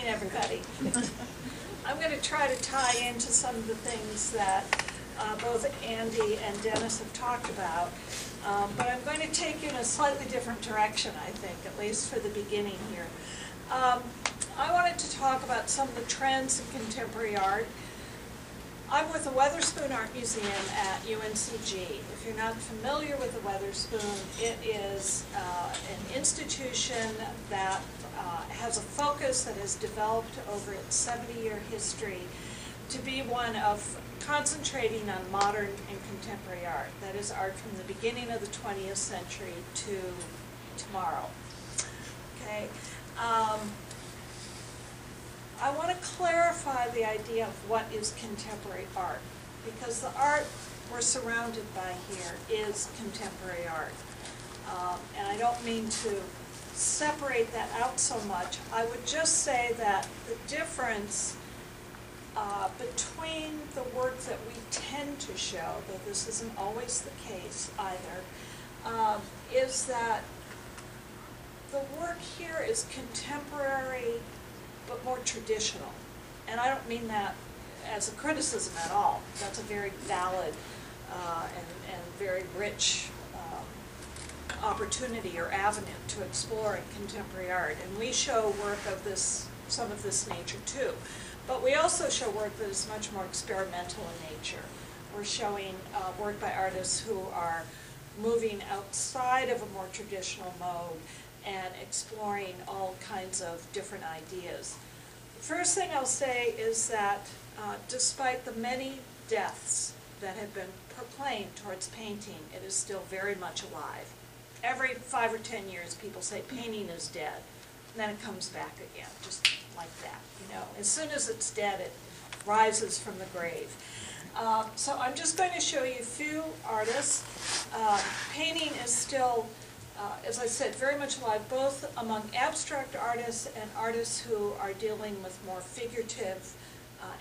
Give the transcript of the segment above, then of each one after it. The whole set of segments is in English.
evening, everybody. I'm going to try to tie into some of the things that both Andy and Dennis have talked about, but I'm going to take you in a slightly different direction, I think, at least for the beginning here. I wanted to talk about some of the trends in contemporary art. I'm with the Weatherspoon Art Museum at UNCG. If you're not familiar with the Weatherspoon, it is an institution that has a focus that has developed over its 70-year history to be one of concentrating on modern and contemporary art. That is art from the beginning of the 20th century to tomorrow. Okay. I want to clarify the idea of what is contemporary art, because the art we're surrounded by here is contemporary art. And I don't mean to separate that out so much. I would just say that the difference between the work that we tend to show, though this isn't always the case either, is that the work here is contemporary but more traditional. And I don't mean that as a criticism at all. That's a very valid and very rich opportunity or avenue to explore in contemporary art. And we show work of this, some of this nature too. But we also show work that is much more experimental in nature. We're showing work by artists who are moving outside of a more traditional mode and exploring all kinds of different ideas. The first thing I'll say is that despite the many deaths that have been proclaimed towards painting, it is still very much alive. Every 5 or 10 years people say painting is dead, and then it comes back again, just like that. You know, as soon as it's dead, it rises from the grave. So I'm just going to show you a few artists. Painting is still, as I said, very much alive, both among abstract artists and artists who are dealing with more figurative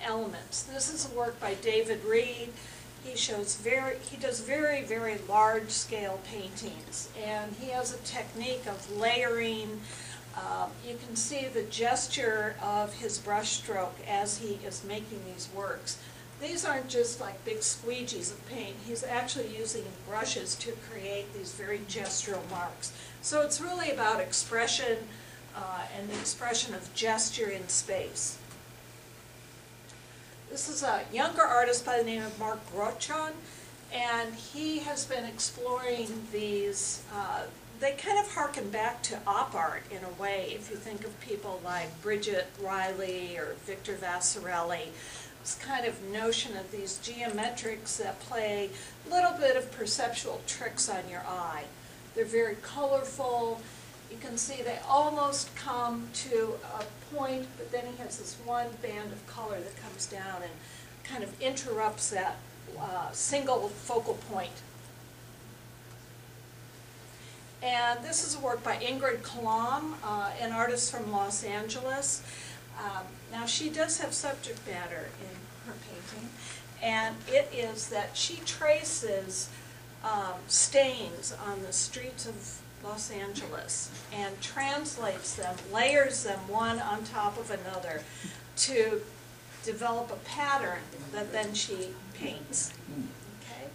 elements. This is a work by David Reed. He does very, very large-scale paintings, and he has a technique of layering. You can see the gesture of his brushstroke as he is making these works. These aren't just like big squeegees of paint. He's actually using brushes to create these very gestural marks. So it's really about expression and the expression of gesture in space. This is a younger artist by the name of Mark Grochon, and he has been exploring these. They kind of harken back to op art in a way, if you think of people like Bridget Riley or Victor Vasarely. This kind of notion of these geometrics that play a little bit of perceptual tricks on your eye. They're very colorful. You can see they almost come to a point, but then he has this one band of color that comes down and kind of interrupts that single focal point. And this is a work by Ingrid Kalam, an artist from Los Angeles. Now she does have subject matter in her painting, and it is that she traces stains on the streets of Los Angeles and translates them, layers them one on top of another to develop a pattern that then she paints. Okay?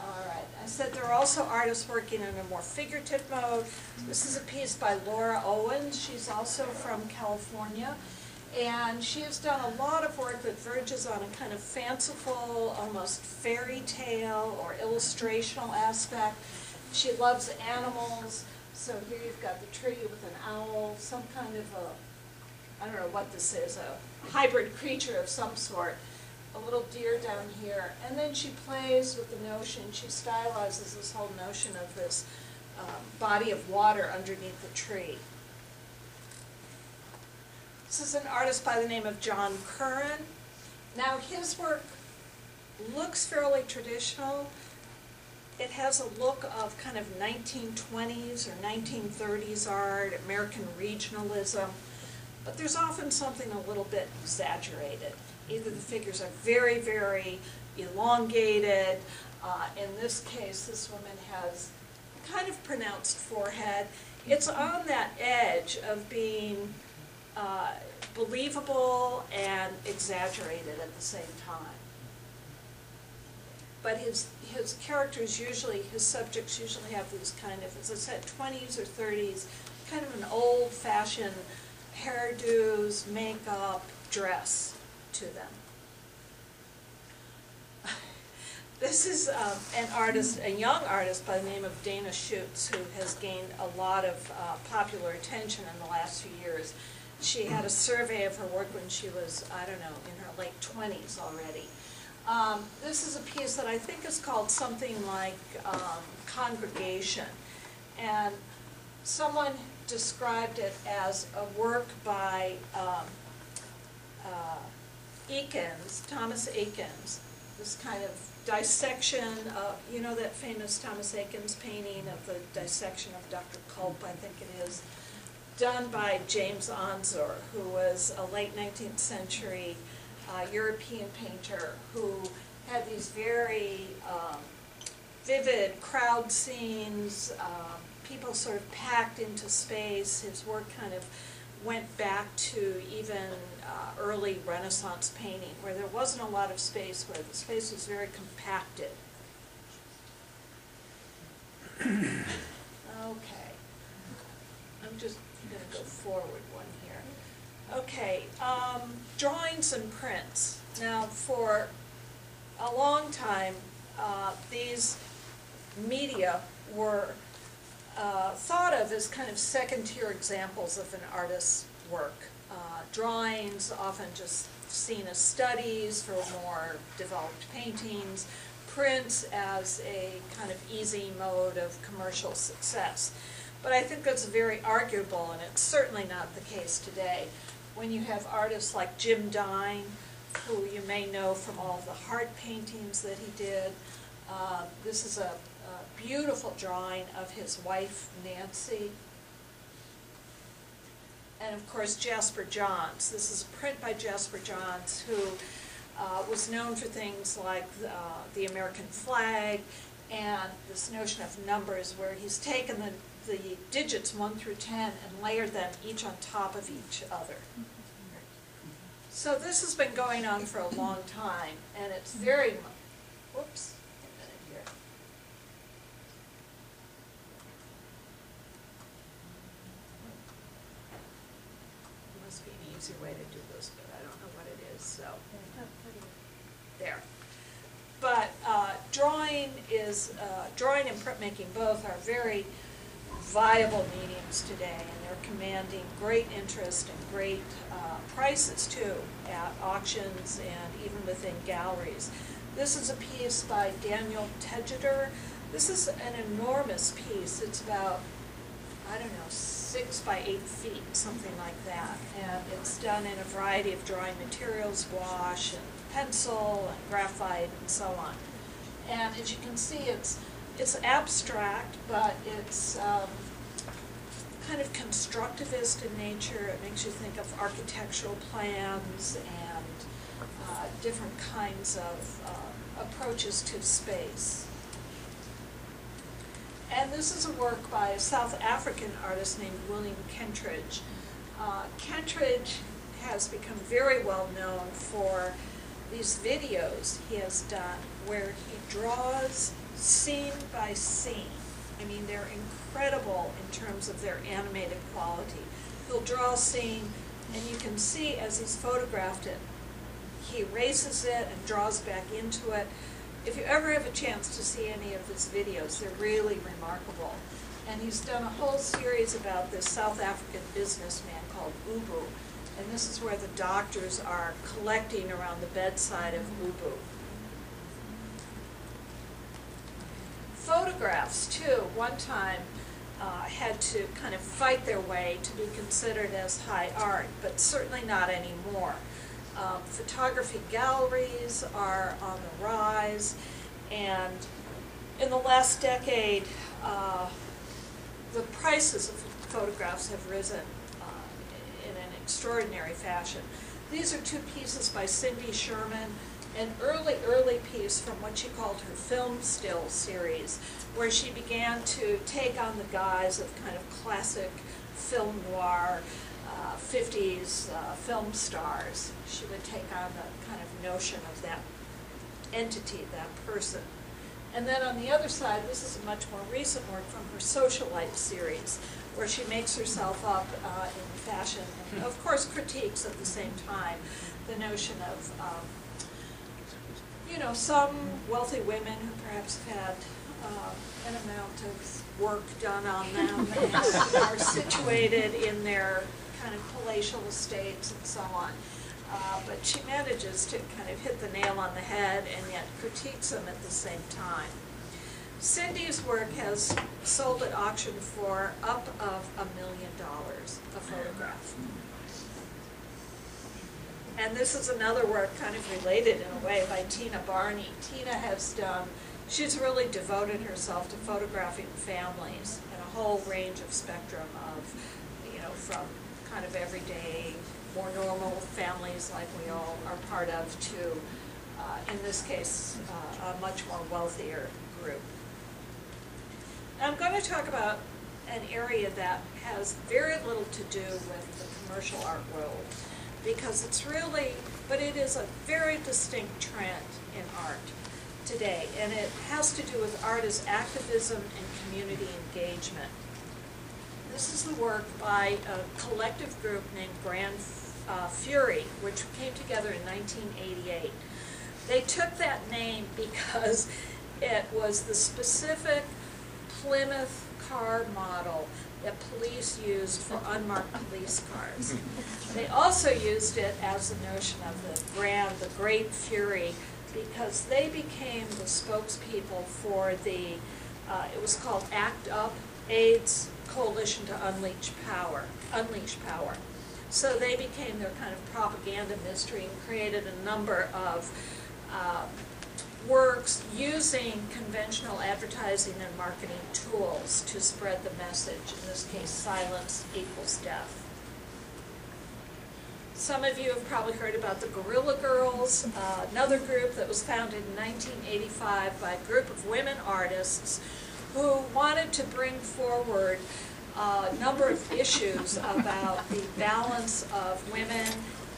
All right. I said there are also artists working in a more figurative mode. This is a piece by Laura Owens. She's also from California. And she has done a lot of work that verges on a kind of fanciful, almost fairy tale or illustrational aspect. She loves animals. So here you've got the tree with an owl, some kind of a, I don't know what this is, a hybrid creature of some sort. A little deer down here. And then she plays with the notion, she stylizes this whole notion of this body of water underneath the tree. This is an artist by the name of John Curran. Now his work looks fairly traditional. It has a look of kind of 1920s or 1930s art, American regionalism, but there's often something a little bit exaggerated. Either the figures are very, very elongated. In this case, this woman has kind of pronounced forehead. It's on that edge of being believable and exaggerated at the same time. But his characters usually, his subjects usually have these kind of, as I said, 20s or 30s, kind of an old-fashioned hairdos, makeup, dress to them. This is an artist, a young artist by the name of Dana Schutz, who has gained a lot of popular attention in the last few years. She had a survey of her work when she was, I don't know, in her late 20s already. This is a piece that I think is called something like Congregation. And someone described it as a work by Eakins, Thomas Eakins, this kind of dissection of, you know that famous Thomas Eakins painting of the dissection of Dr. Culp, I think it is, done by James Onsor, who was a late 19th century European painter who had these very vivid crowd scenes, people sort of packed into space. His work kind of went back to even early Renaissance painting, where there wasn't a lot of space, where the space was very compacted. Okay. I'm just going to go forward one here. Okay, drawings and prints. Now, for a long time, these media were thought of as kind of second-tier examples of an artist's work. Drawings, often just seen as studies for more developed paintings. Prints as a kind of easy mode of commercial success. But I think that's very arguable, and it's certainly not the case today. When you have artists like Jim Dine, who you may know from all the heart paintings that he did. This is a beautiful drawing of his wife, Nancy. And of course, Jasper Johns. This is a print by Jasper Johns, who was known for things like the American flag and this notion of numbers, where he's taken the digits 1 through 10 and layered them each on top of each other. So this has been going on for a long time, and it's very, whoops, a minute here. There must be an easier way to do this, but I don't know what it is, so. There. But drawing and printmaking both are very viable mediums today, and they're commanding great interest and great prices too at auctions and even within galleries. This is a piece by Daniel Tegeter. This is an enormous piece. It's about, I don't know, 6 by 8 feet, something like that. And it's done in a variety of drawing materials, gouache and pencil and graphite and so on. And as you can see, it's abstract, but it's kind of constructivist in nature. It makes you think of architectural plans and different kinds of approaches to space. And this is a work by a South African artist named William Kentridge. Kentridge has become very well known for these videos he has done where he draws scene by scene. I mean, they're incredible in terms of their animated quality. He'll draw a scene, and you can see as he's photographed it, he erases it and draws back into it. If you ever have a chance to see any of his videos, they're really remarkable. And he's done a whole series about this South African businessman called Ubu. And this is where the doctors are collecting around the bedside of Ubu. Photographs, too, one time had to kind of fight their way to be considered as high art, but certainly not anymore. Photography galleries are on the rise, and in the last decade, the prices of photographs have risen in an extraordinary fashion. These are 2 pieces by Cindy Sherman, an early piece from what she called her film still series, where she began to take on the guise of kind of classic film noir, 50s film stars. She would take on the kind of notion of that entity, that person. And then on the other side, this is a much more recent work from her socialite series, where she makes herself up in fashion, and of course critiques at the same time the notion of, you know, some wealthy women who perhaps have had an amount of work done on them and are situated in their kind of palatial estates and so on. But she manages to kind of hit the nail on the head and yet critiques them at the same time. Cindy's work has sold at auction for up of $1 million a photograph. And this is another work kind of related in a way by Tina Barney. Tina has done, she's really devoted herself to photographing families in a whole range of spectrum of, you know, from kind of everyday, more normal families like we all are part of to, in this case, a much more wealthier group. I'm going to talk about an area that has very little to do with the commercial art world, because it's really, but it is a very distinct trend in art today, and it has to do with art as activism and community engagement. This is the work by a collective group named Grand Fury, which came together in 1988. They took that name because it was the specific Plymouth car model that police used for unmarked police cars. They also used it as the notion of the brand, the Great Fury, because they became the spokespeople for the, it was called ACT UP, AIDS Coalition to Unleash Power. So they became their kind of propaganda mystery and created a number of works using conventional advertising and marketing tools to spread the message. In this case, silence equals death. Some of you have probably heard about the Guerrilla Girls, another group that was founded in 1985 by a group of women artists who wanted to bring forward a number of issues about the balance of women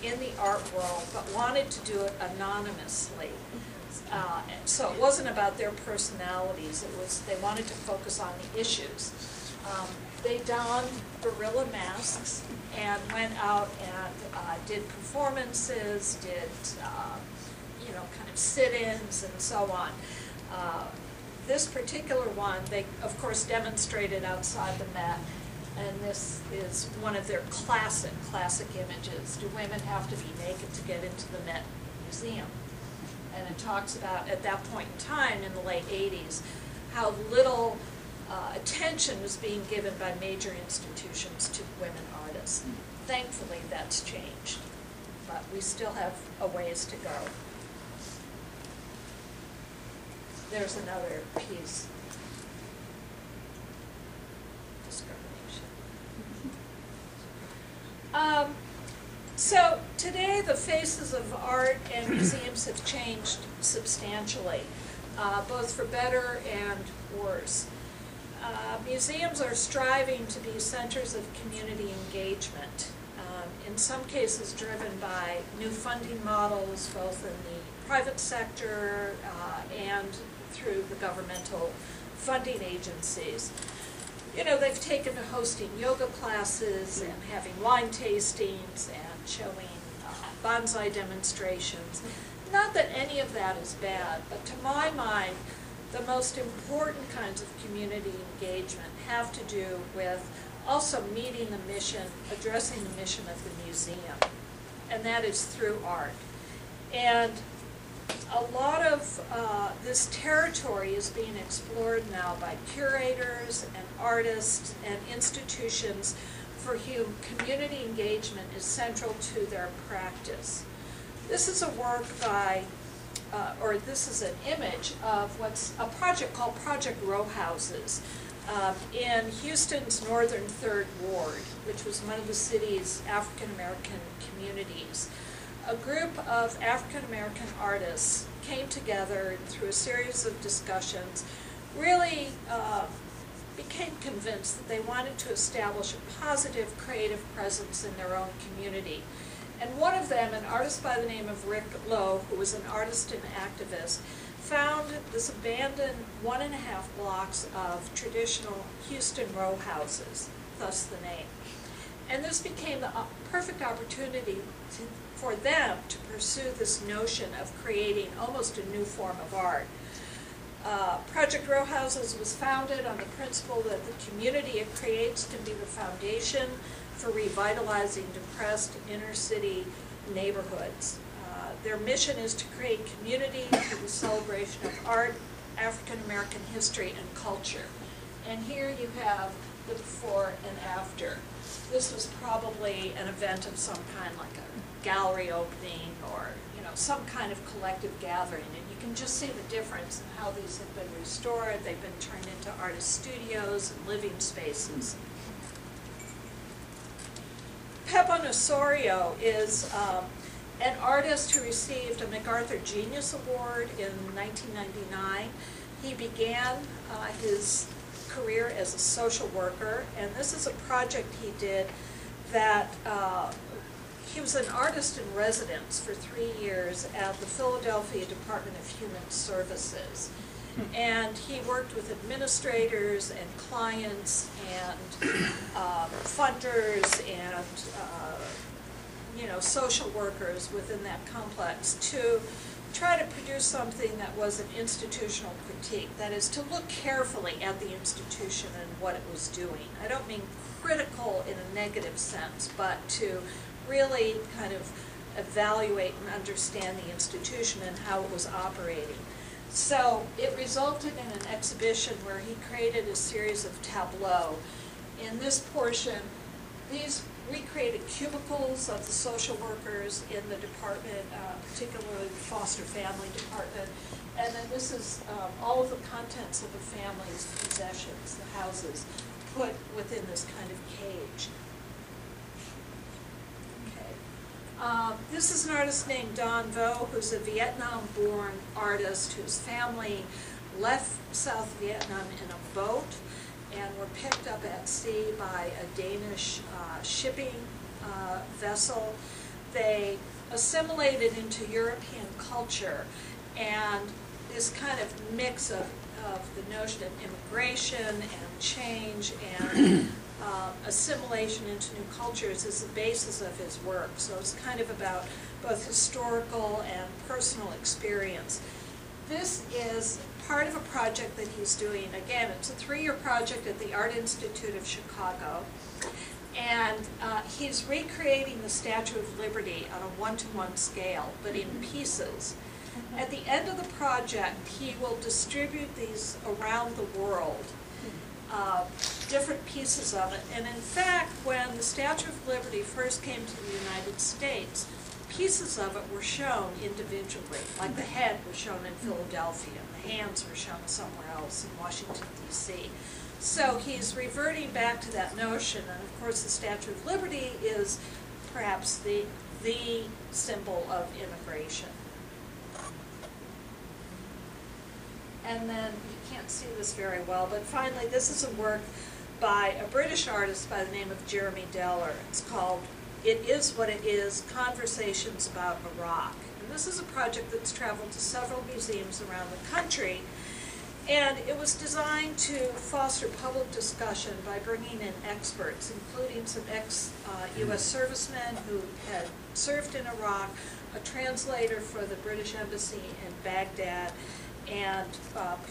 in the art world, but wanted to do it anonymously. So it wasn't about their personalities, it was, they wanted to focus on the issues. They donned gorilla masks and went out and did performances, did you know, kind of sit-ins and so on. This particular one, they of course demonstrated outside the Met, and this is one of their classic images. Do women have to be naked to get into the Met Museum? And it talks about, at that point in time, in the late 80s, how little attention was being given by major institutions to women artists. Thankfully, that's changed, but we still have a ways to go. There's another piece. Discrimination. So today the faces of art and museums have changed substantially, both for better and worse. Museums are striving to be centers of community engagement, in some cases driven by new funding models, both in the private sector and through the governmental funding agencies. You know, they've taken to hosting yoga classes and having wine tastings and showing bonsai demonstrations. Not that any of that is bad, but to my mind, the most important kinds of community engagement have to do with also meeting the mission, addressing the mission of the museum, and that is through art. And a lot of this territory is being explored now by curators and artists and institutions for whom community engagement is central to their practice. This is a work by, or this is an image of what's a project called Project Row Houses in Houston's Northern Third Ward, which was one of the city's African-American communities. a group of African-American artists came together through a series of discussions, really became convinced that they wanted to establish a positive creative presence in their own community. And one of them, an artist by the name of Rick Lowe, who was an artist and activist, found this abandoned 1.5 blocks of traditional Houston row houses, thus the name. And this became the perfect opportunity for them to pursue this notion of creating almost a new form of art. Project Row Houses was founded on the principle that the community it creates can be the foundation for revitalizing depressed inner city neighborhoods. Their mission is to create community through the celebration of art, African American history, and culture. And here you have the before and after. This was probably an event of some kind, like a gallery opening or some kind of collective gathering. And you can just see the difference in how these have been restored. They've been turned into artist studios and living spaces. Pepe Osorio is an artist who received a MacArthur Genius Award in 1999. He began his career as a social worker, and this is a project he did that he was an artist in residence for 3 years at the Philadelphia Department of Human Services. And he worked with administrators and clients and funders and social workers within that complex to try to produce something that was an institutional critique. That is, to look carefully at the institution and what it was doing. I don't mean critical in a negative sense, but to really kind of evaluate and understand the institution and how it was operating. So it resulted in an exhibition where he created a series of tableaux. In this portion, these recreated cubicles of the social workers in the department, particularly the foster family department. And then this is all of the contents of the family's possessions, the houses, put within this kind of cage. This is an artist named Don Vo, who's a Vietnam-born artist whose family left South Vietnam in a boat and were picked up at sea by a Danish shipping vessel. They assimilated into European culture, and this kind of mix of the notion of immigration and change and assimilation into new cultures is the basis of his work. So it's kind of about both historical and personal experience. This is part of a project that he's doing. Again, it's a 3-year project at the Art Institute of Chicago. And he's recreating the Statue of Liberty on a 1-to-1 scale, but in pieces. At the end of the project, he will distribute these around the world, different pieces of it. And in fact, when the Statue of Liberty first came to the United States, pieces of it were shown individually, like the head was shown in Philadelphia, and the hands were shown somewhere else in Washington, D.C. So he's reverting back to that notion, and of course the Statue of Liberty is perhaps the symbol of immigration. And then, you can't see this very well, but finally this is a work by a British artist by the name of Jeremy Deller. It's called It Is What It Is, Conversations About Iraq. And this is a project that's traveled to several museums around the country, and it was designed to foster public discussion by bringing in experts, including some ex-U.S. servicemen who had served in Iraq, a translator for the British Embassy in Baghdad, and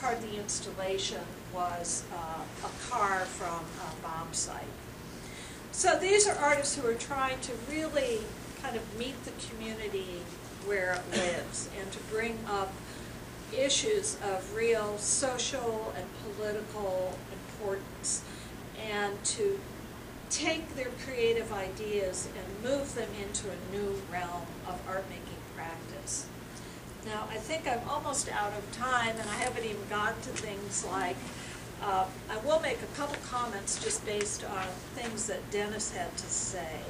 part of the installation was a car from a bomb site. So these are artists who are trying to really kind of meet the community where it lives and to bring up issues of real social and political importance, and to take their creative ideas and move them into a new realm of art-making practice. Now, I think I'm almost out of time, and I haven't even gotten to things like, I will make a couple comments just based on things that Dennis had to say.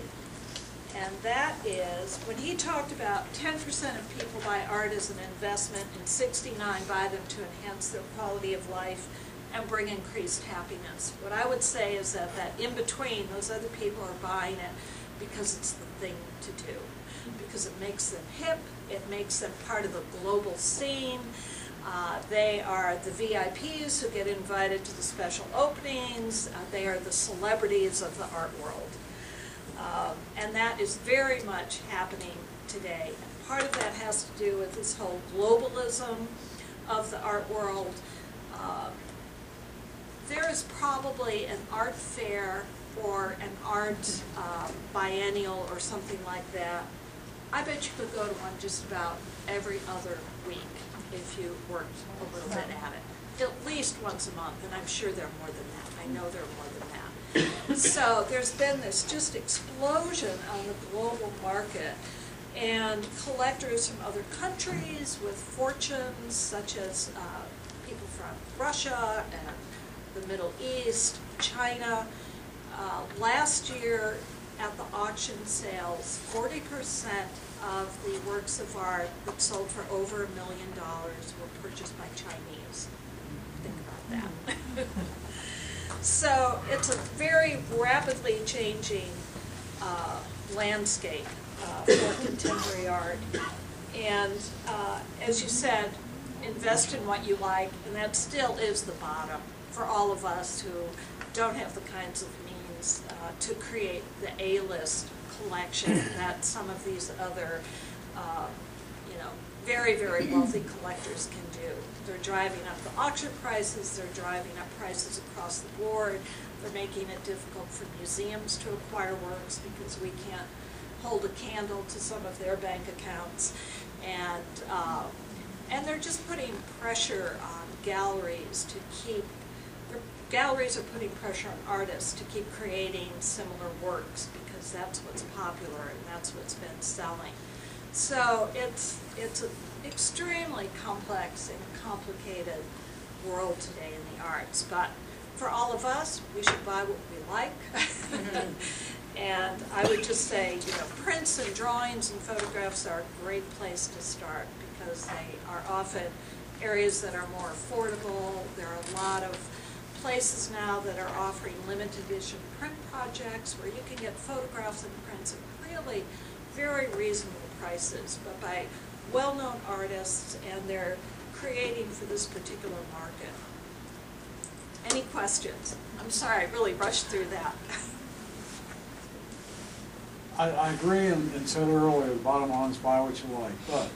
And that is, when he talked about 10% of people buy art as an investment and 69 buy them to enhance their quality of life and bring increased happiness. What I would say is that in between, those other people are buying it because it's the thing to do, because it makes them hip, it makes them part of the global scene. They are the VIPs who get invited to the special openings. They are the celebrities of the art world. And that is very much happening today. And part of that has to do with this whole globalism of the art world. There is probably an art fair or an art biennial or something like that. I bet you could go to one just about every other week if you worked a little bit at it. At least once a month, and I'm sure there are more than that. I know there are more than that. So there's been this just explosion on the global market, and collectors from other countries with fortunes, such as people from Russia and the Middle East, China. Last year at the auction sales, 40% of the works of art that sold for over $1 million were purchased by Chinese. Think about that. So it's a very rapidly changing landscape for contemporary art. And as you said, invest in what you like, and that still is the bottom for all of us who don't have the kinds of means to create the A-list collection that some of these other, very, very wealthy collectors can do. They're driving up the auction prices, they're driving up prices across the board, they're making it difficult for museums to acquire works because we can't hold a candle to some of their bank accounts, and they're just putting pressure on galleries to keep, galleries are putting pressure on artists to keep creating similar works because that's what's popular and that's what's been selling. So it's an extremely complex and complicated world today in the arts, but for all of us, we should buy what we like. And I would just say, prints and drawings and photographs are a great place to start because they are often areas that are more affordable. There are a lot of places now that are offering limited edition print projects where you can get photographs and prints at really very reasonable prices, but by well-known artists, and they're creating for this particular market. Any questions? I'm sorry, I really rushed through that. I agree and said earlier, the bottom line is buy what you like, but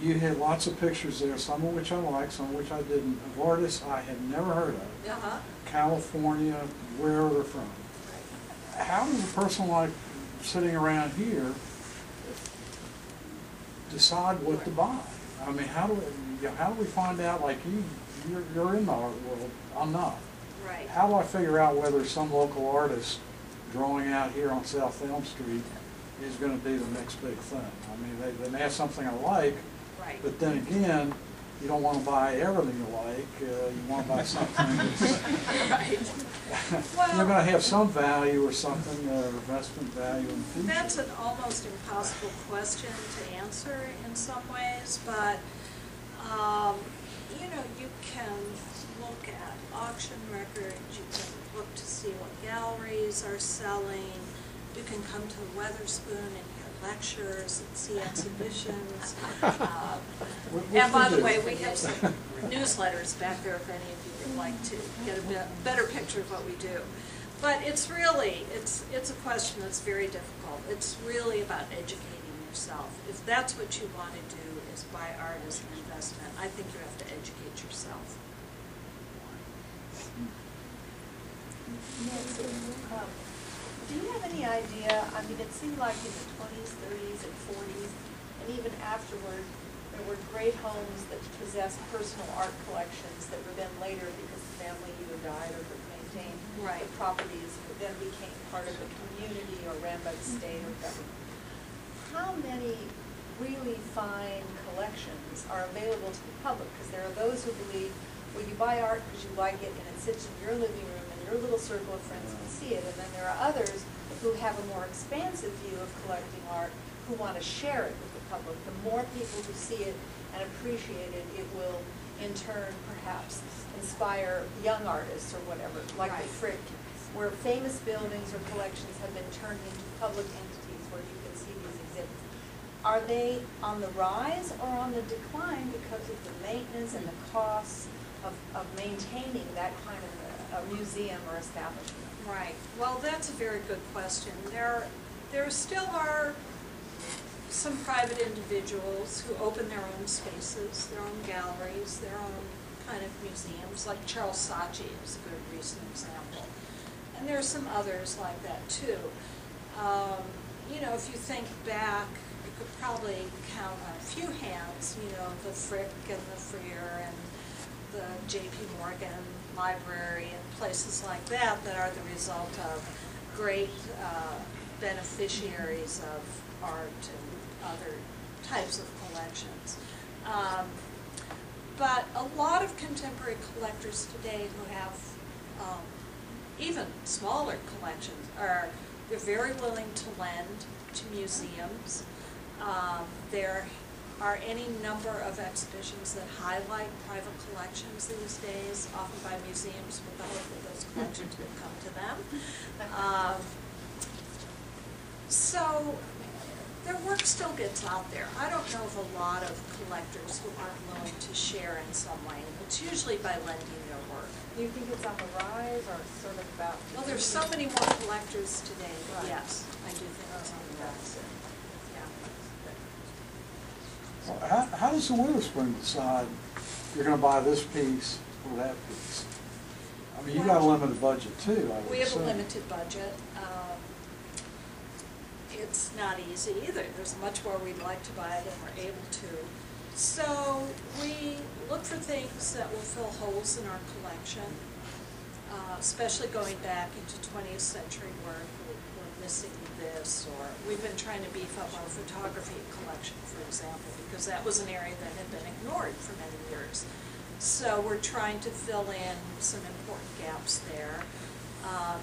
you had lots of pictures there, some of which I like, some of which I didn't, of artists I had never heard of. California, wherever they're from. How does a person like sitting around here decide what to buy? I mean, how do we find out, like you're in the art world, I'm not. Right. How do I figure out whether some local artist drawing out here on South Elm Street is going to be the next big thing? I mean, they may have something I like, right. But then again, you don't want to buy everything you like. You want to buy something that's right. Well, you're going to have some value or something, investment value in the future. That's an almost impossible question to answer in some ways, but you can look at auction records, you can look to see what galleries are selling, you can come to Weatherspoon and hear lectures and see exhibitions. And by the way, we have some newsletters back there if any of you would like to get a better picture of what we do. But it's really, it's a question that's very difficult. It's really about educating yourself. If that's what you want to do is buy art as an investment, I think you have to educate yourself. Do you have any idea, I mean, it seemed like in the 20s, 30s, and 40s, and even afterward, there were great homes that possessed personal art collections that were then later, because the family either died or could maintain Right. the properties, but then became part of the community or ran by the state or government. How many really fine collections are available to the public? Because there are those who believe well, you buy art because you like it and it sits in your living room and your little circle of friends can see it. And then there are others who have a more expansive view of collecting art who want to share it with the public. The more people who see it and appreciate it, it will in turn perhaps inspire young artists or whatever, like the Frick, where famous buildings or collections have been turned into public entities where you can see these exhibits. Are they on the rise or on the decline because of the maintenance and the costs of maintaining that kind of a museum or establishment? Right. Well, that's a very good question. There still are some private individuals who open their own spaces, their own galleries, their own kind of museums, like Charles Saatchi is a good recent example. And there are some others like that too. You know, if you think back, you could probably count on a few hands, you know, the Frick and the Freer and the J.P. Morgan Library and places like that that are the result of great beneficiaries of art and other types of collections. But a lot of contemporary collectors today who have even smaller collections they're very willing to lend to museums. There are any number of exhibitions that highlight private collections these days, often by museums with the hope that those collections will come to them. So their work still gets out there. I don't know of a lot of collectors who aren't willing to share in some way. It's usually by lending their work. Do you think it's on the rise or sort of about? Well, there's so many more collectors today. Right. Yes, I do think it's on the rise. Yeah. Well, how does the Weatherspoon decide you're going to buy this piece or that piece? I mean, you got a limited budget too, I would We have a assume. limited budget. It's not easy either. There's much more we'd like to buy than we're able to. So we look for things that will fill holes in our collection, especially going back into 20th century work. We're missing this, or we've been trying to beef up our photography collection, for example, because that was an area that had been ignored for many years. So we're trying to fill in some important gaps there.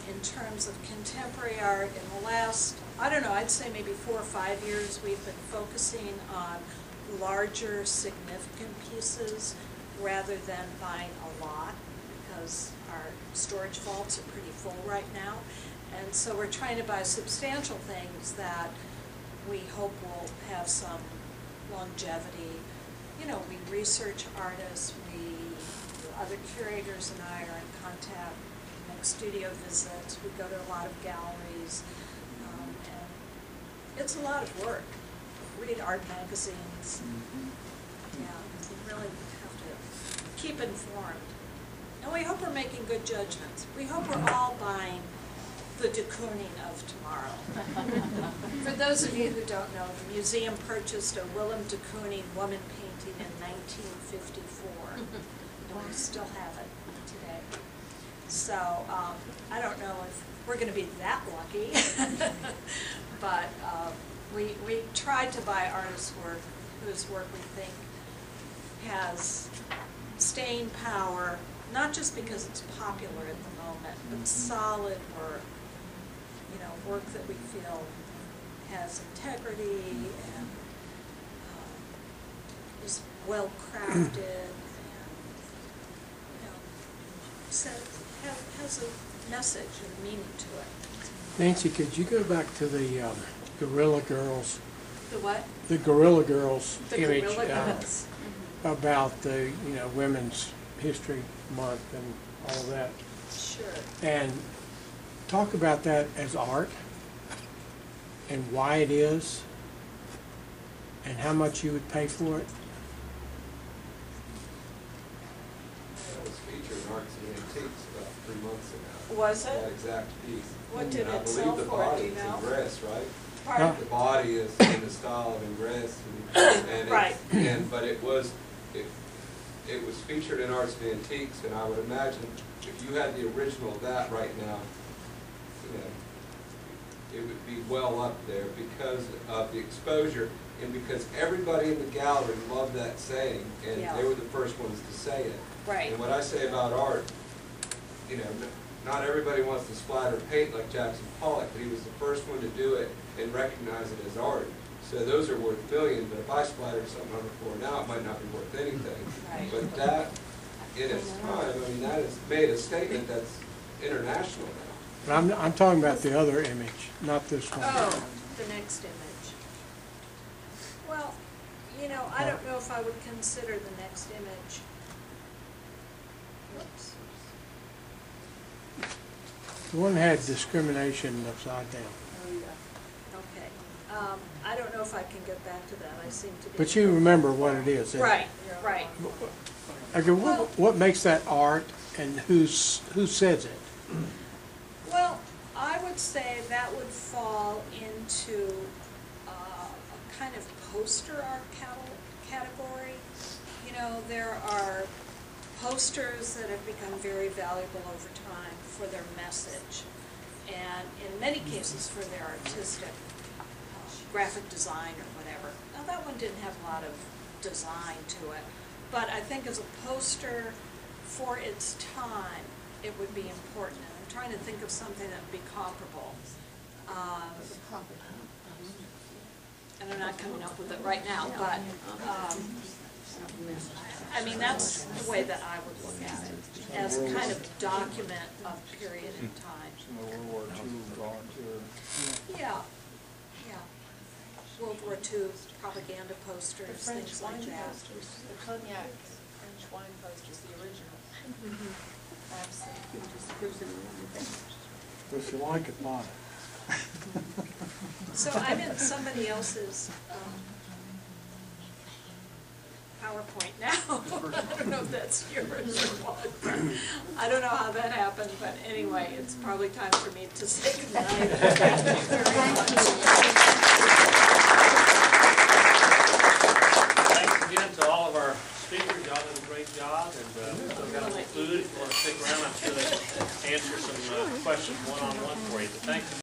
In terms of contemporary art, in the last, I don't know, I'd say maybe 4 or 5 years, we've been focusing on larger, significant pieces rather than buying a lot, because our storage vaults are pretty full right now. And so we're trying to buy substantial things that we hope will have some longevity. You know, we research artists, other curators and I are in contact, make studio visits, we go to a lot of galleries, and it's a lot of work. Read art magazines. Yeah, we really have to keep informed. And we hope we're making good judgments. We hope we're all buying the de Kooning of tomorrow. For those of you who don't know, the museum purchased a Willem de Kooning woman painting in 1954. And we still have it today. So I don't know if we're going to be that lucky, but we tried to buy artists' work whose work we think has staying power, not just because it's popular at the moment, but solid work, you know, work that we feel has integrity and is well crafted. Has a message and meaning to it. Nancy, could you go back to the Guerrilla Girls? The what? The Guerrilla Girls The image Guerrilla Girls. about the Women's History Month and all that. Sure. And talk about that as art and why it is and how much you would pay for it. Arts and Antiques about 3 months ago. Was it? That exact piece. What did And it sell for, I do believe you the body know? is Ingress, right? Pardon? The body is in the style of Ingress. And Right. But it was featured in Arts and Antiques, and I would imagine if you had the original of that right now, you know, it would be well up there because of the exposure and because everybody in the gallery loved that saying, and Yeah. they were the first ones to say it. Right. And what I say about art, you know, not everybody wants to splatter paint like Jackson Pollock, but he was the first one to do it and recognize it as art. So those are worth billions, but if I splattered something on the floor now, it might not be worth anything. Right. But that, in its time, I mean, that has made a statement that's international now. But I'm talking about the other image, not this one. Oh, the next image. Well, you know, I don't know if I would consider the next image. Whoops. The one had discrimination upside down. Okay. I don't know if I can get back to that. I seem to be. But you remember what it is. Right, right. Okay, what makes that art and who says it? Well, I would say that would fall into a kind of poster art category. You know, there are posters that have become very valuable over time for their message, and in many cases for their artistic graphic design or whatever. Now, that one didn't have a lot of design to it, but I think as a poster for its time, it would be important. And I'm trying to think of something that would be comparable. And I'm not coming up with it right now, but I mean, that's the way that I would look at it, as a kind of document of period in time. World War II volunteer. Yeah, yeah. World War II propaganda The posters, French things wine like that. posters, the cognac French wine posters, the original. If you like it, buy it. So I'm in somebody else's PowerPoint now. I don't know if that's yours or what. I don't know how that happened, but anyway, it's probably time for me to say goodnight. Thank you very much. Thanks again to all of our speakers. Y'all did a great job, and we've still got a little food. If you want to stick around, I'm sure they can answer some questions one-on-one for you. But thank you.